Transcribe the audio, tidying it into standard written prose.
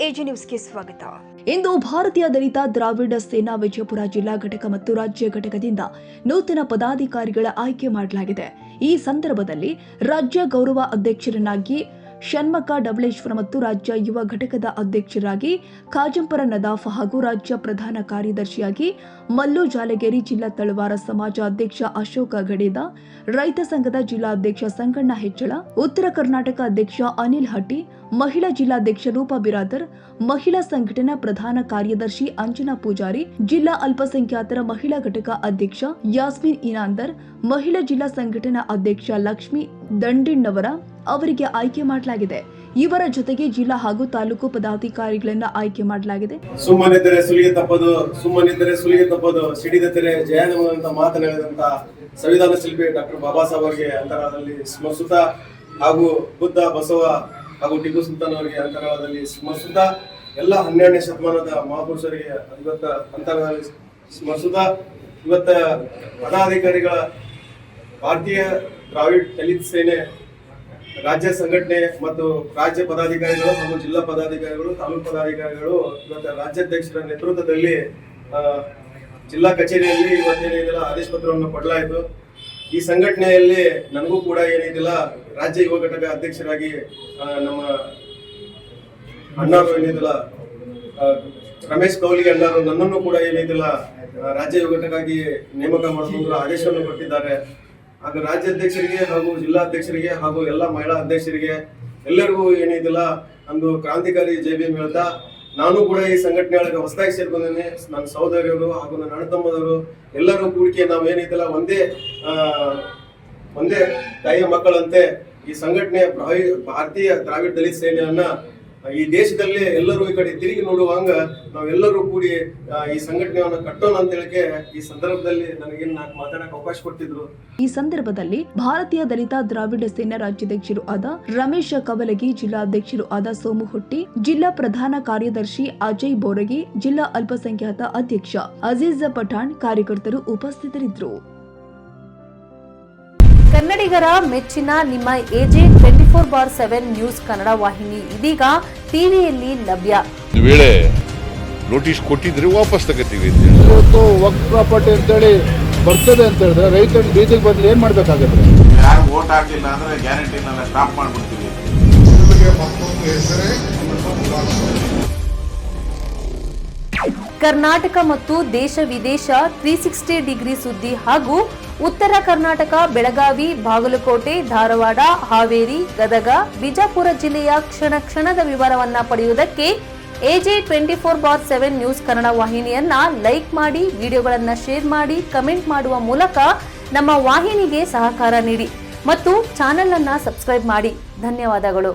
AG ನ್ಯೂಸ್ಗೆ ಸ್ವಾಗತ. ಇಂದು ಭಾರತೀಯ ದಲಿತ ದ್ರಾವಿಡ ಸೇನಾ ವಿಜಯಪುರ ಜಿಲ್ಲಾ ಘಟಕ ಮತ್ತು ರಾಜ್ಯ ಘಟಕದಿಂದ ನೂತನ ಪದಾಧಿಕಾರಿಗಳ ಆಯ್ಕೆ ಮಾಡಲಾಗಿದೆ. ಈ ಸಂದರ್ಭದಲ್ಲಿ ರಾಜ್ಯ ಗೌರವ ಅಧ್ಯಕ್ಷರನ್ನಾಗಿ ಷಣ್ಮಕ ಡಬಳೇಶ್ವರ ಮತ್ತು ರಾಜ್ಯ ಯುವ ಘಟಕದ ಅಧ್ಯಕ್ಷರಾಗಿ ಖಾಜಂಪರ ನದಾಫ್ ಹಾಗೂ ರಾಜ್ಯ ಪ್ರಧಾನ ಕಾರ್ಯದರ್ಶಿಯಾಗಿ ಮಲ್ಲು ಜಾಲಗೇರಿ, ಜಿಲ್ಲಾ ತಳವಾರ ಸಮಾಜ ಅಧ್ಯಕ್ಷ ಅಶೋಕ ಗಡೇದ, ರೈತ ಸಂಘದ ಜಿಲ್ಲಾಧ್ಯಕ್ಷ ಸಂಗಣ್ಣ ಹೆಚ್ಚಳ, ಉತ್ತರ ಕರ್ನಾಟಕ ಅಧ್ಯಕ್ಷ ಅನಿಲ್ ಹಟ್ಟಿ, ಮಹಿಳಾ ಜಿಲ್ಲಾಧ್ಯಕ್ಷ ರೂಪಾ ಬಿರಾದರ್, ಮಹಿಳಾ ಸಂಘಟನಾ ಪ್ರಧಾನ ಕಾರ್ಯದರ್ಶಿ ಅಂಜನಾ ಪೂಜಾರಿ, ಜಿಲ್ಲಾ ಅಲ್ಪಸಂಖ್ಯಾತರ ಮಹಿಳಾ ಘಟಕ ಅಧ್ಯಕ್ಷ ಯಾಸ್ಮಿನ್ ಇನಾಂದರ್, ಮಹಿಳಾ ಜಿಲ್ಲಾ ಸಂಘಟನಾ ಅಧ್ಯಕ್ಷ ಲಕ್ಷ್ಮಿ ದಂಡಿಣ್ಣವರ ಅವರಿಗೆ ಆಯ್ಕೆ ಮಾಡಲಾಗಿದೆ. ಇವರ ಜೊತೆಗೆ ಜಿಲ್ಲಾ ಹಾಗೂ ತಾಲೂಕು ಪದಾಧಿಕಾರಿಗಳನ್ನ ಆಯ್ಕೆ ಮಾಡಲಾಗಿದೆ. ಸುಮ್ಮನಿದ್ದರೆ ಸುಲಿಗೆ ತಪ್ಪದು ಸಿಡಿದೆತ್ತರೆ ಜಯಾನಮಂತ ಮಾತನಾಡಿದಂತ ಸಂವಿಧಾನ ಶಿಲ್ಪಿ ಡಾಕ್ಟರ್ ಬಾಬಾ ಸಾಹೇಬ್ ಅವರಿಗೆ ಅಂತರಾಳದಲ್ಲಿ ಸ್ಮರಿಸುತ್ತಾ ಹಾಗೂ ಬುದ್ಧ, ಬಸವ ಹಾಗೂ ಟಿಪ್ಪು ಸುಲ್ತಾನ್ ಅವರಿಗೆ ಅಂತರಾಳದಲ್ಲಿ ಸ್ಮರಿಸುತ್ತಾ ಎಲ್ಲ 12ನೇ ಶತಮಾನದ ಮಹಾಪುರುಷರಿಗೆ ಇವತ್ತ ಅಂತರಾಳದಲ್ಲಿ ಸ್ಮರಿಸುತ್ತಾ ಇವತ್ತ ಪದಾಧಿಕಾರಿಗಳ ಭಾರತೀಯ ದ್ರಾವಿಡ್ ದಲಿತ ಸೇನೆ ರಾಜ್ಯ ಸಂಘಟನೆ ಮತ್ತು ರಾಜ್ಯ ಪದಾಧಿಕಾರಿಗಳು ಹಾಗೂ ಜಿಲ್ಲಾ ಪದಾಧಿಕಾರಿಗಳು, ತಾಲೂಕು ಪದಾಧಿಕಾರಿಗಳು ಇವತ್ತು ರಾಜ್ಯಾಧ್ಯಕ್ಷರ ನೇತೃತ್ವದಲ್ಲಿ ಜಿಲ್ಲಾ ಕಚೇರಿಯಲ್ಲಿ ಇವತ್ತೇನಿದಿಲ್ಲ ಆದೇಶ ಪತ್ರವನ್ನು ಕೊಡಲಾಯಿತು. ಈ ಸಂಘಟನೆಯಲ್ಲಿ ನನಗೂ ಕೂಡ ಏನಿದಿಲ್ಲ ರಾಜ್ಯ ಯುವ ಘಟಕ ಅಧ್ಯಕ್ಷರಾಗಿ ನಮ್ಮ ಅಣ್ಣಾರು ಏನಿದಿಲ್ಲ ರಮೇಶ್ ಕೌಲಿಗೆ ಅಣ್ಣಾರು ನನ್ನನ್ನು ಕೂಡ ಏನಿದಿಲ್ಲ ರಾಜ್ಯ ಯುವ ಘಟಕವಾಗಿ ನೇಮಕ ಮಾಡಲು ಆದೇಶವನ್ನು ಕೊಟ್ಟಿದ್ದಾರೆ. ಆಗ ರಾಜ್ಯಾಧ್ಯಕ್ಷರಿಗೆ ಹಾಗೂ ಜಿಲ್ಲಾಧ್ಯಕ್ಷರಿಗೆ ಹಾಗೂ ಎಲ್ಲ ಮಹಿಳಾ ಅಧ್ಯಕ್ಷರಿಗೆ ಎಲ್ಲರಿಗೂ ಏನಿದಿಲ್ಲ ಒಂದು ಕ್ರಾಂತಿಕಾರಿ ಜೈ ಭೀಮ್ ಹೇಳ್ತಾ, ನಾನು ಕೂಡ ಈ ಸಂಘಟನೆ ಒಳಗೆ ಹೊಸದಾಗಿ ಸೇರ್ಕೊಂಡಿದ್ದೇನೆ. ನನ್ನ ಸಹೋದರಿಯರು ಹಾಗೂ ನನ್ನ ಅಣ್ಣ ತಮ್ಮದವರು ಎಲ್ಲರೂ ಕೂಡಿಕೆ ನಾವು ಏನಿದಿಲ್ಲ ಒಂದೇ ತಾಯಿಯ ಮಕ್ಕಳಂತೆ ಈ ಸಂಘಟನೆ ಭಾರತೀಯ ದ್ರಾವಿಡ ದಲಿತ ಸೇನೆಯನ್ನ ಈ ದೇಶದಲ್ಲಿ ಎಲ್ಲರೂ ಈ ಕಡೆ ತಿರುಗಿ ನೋಡುವಂಗ ನಾವೆಲ್ಲರೂ ಕೂಡಿ ಈ ಸಂಘಟನೆಯನ್ನ ಕಟ್ಟೋಣ ಅಂತ ಹೇಳಿಕೆ ಈ ಸಂದರ್ಭದಲ್ಲಿ ನನಗೆ ಮಾತಾಡಕ್ಕೆ ಅವಕಾಶ ಕೊಟ್ಟಿದ್ರು. ಈ ಸಂದರ್ಭದಲ್ಲಿ ಭಾರತೀಯ ದಲಿತ ದ್ರಾವಿಡ ಸೇನಾ ರಾಜ್ಯಾಧ್ಯಕ್ಷರು ಆದ ರಮೇಶ್ ಕವಲಗಿ, ಜಿಲ್ಲಾಧ್ಯಕ್ಷರು ಆದ ಸೋಮು ಹುಟ್ಟಿ, ಜಿಲ್ಲಾ ಪ್ರಧಾನ ಕಾರ್ಯದರ್ಶಿ ಅಜಯ್ ಬೋರಗಿ, ಜಿಲ್ಲಾ ಅಲ್ಪಸಂಖ್ಯಾತ ಅಧ್ಯಕ್ಷ ಅಜೀಜ್ ಪಠಾಣ್ ಕಾರ್ಯಕರ್ತರು ಉಪಸ್ಥಿತರಿದ್ದರು. ಕನ್ನಡಿಗರ ಮೆಚ್ಚಿನ ನಿಮ್ಮ ಎಜೆ 24/7 ನ್ಯೂಸ್ ಕನ್ನಡ ವಾಹಿನಿ ಇದೀಗ ಟಿವಿಯಲ್ಲಿ ಲಭ್ಯ. ವೇಳೆ ನೋಟಿಸ್ ಕೊಟ್ಟಿದ್ರೆ ವಾಪಸ್ ತಗೋತೀವಿ. ಇವತ್ತು ವಕ್ಫ್ ಪ್ರಾಪರ್ಟಿ ಅಂತೇಳಿ ಬರ್ತದೆ ಅಂತ ಹೇಳಿದ್ರೆ ರೈತರ ಬೀದಿಗೆ ಬಂದ್ರೆ ಏನ್ ಮಾಡ್ಬೇಕಾಗತ್ತೆ? ಯಾರು ವೋಟ್ ಹಾಕಿಲ್ಲ ಅಂದ್ರೆ ಗ್ಯಾರಂಟಿನೆಲ್ಲ ಸ್ಟಾಪ್ ಮಾಡ್ಬಿಡ್ತೀವಿ. ಕರ್ನಾಟಕ ಮತ್ತು ದೇಶ ವಿದೇಶ 360 ಡಿಗ್ರಿ ಸುದ್ದಿ ಹಾಗೂ ಉತ್ತರ ಕರ್ನಾಟಕ, ಬೆಳಗಾವಿ, ಬಾಗಲಕೋಟೆ, ಧಾರವಾಡ, ಹಾವೇರಿ, ಗದಗ, ಬಿಜಾಪುರ ಜಿಲ್ಲೆಯ ಕ್ಷಣ ಕ್ಷಣದ ವಿವರವನ್ನ ಪಡೆಯುವುದಕ್ಕೆ ಎಜೆ 24/7 ನ್ಯೂಸ್ ಕನ್ನಡ ವಾಹಿನಿಯನ್ನ ಲೈಕ್ ಮಾಡಿ, ವಿಡಿಯೋಗಳನ್ನ ಶೇರ್ ಮಾಡಿ, ಕಮೆಂಟ್ ಮಾಡುವ ಮೂಲಕ ನಮ್ಮ ವಾಹಿನಿಗೆ ಸಹಕಾರ ನೀಡಿ ಮತ್ತು ಚಾನೆಲ್ ಅನ್ನ ಸಬ್ಸ್ಕ್ರೈಬ್ ಮಾಡಿ. ಧನ್ಯವಾದಗಳು.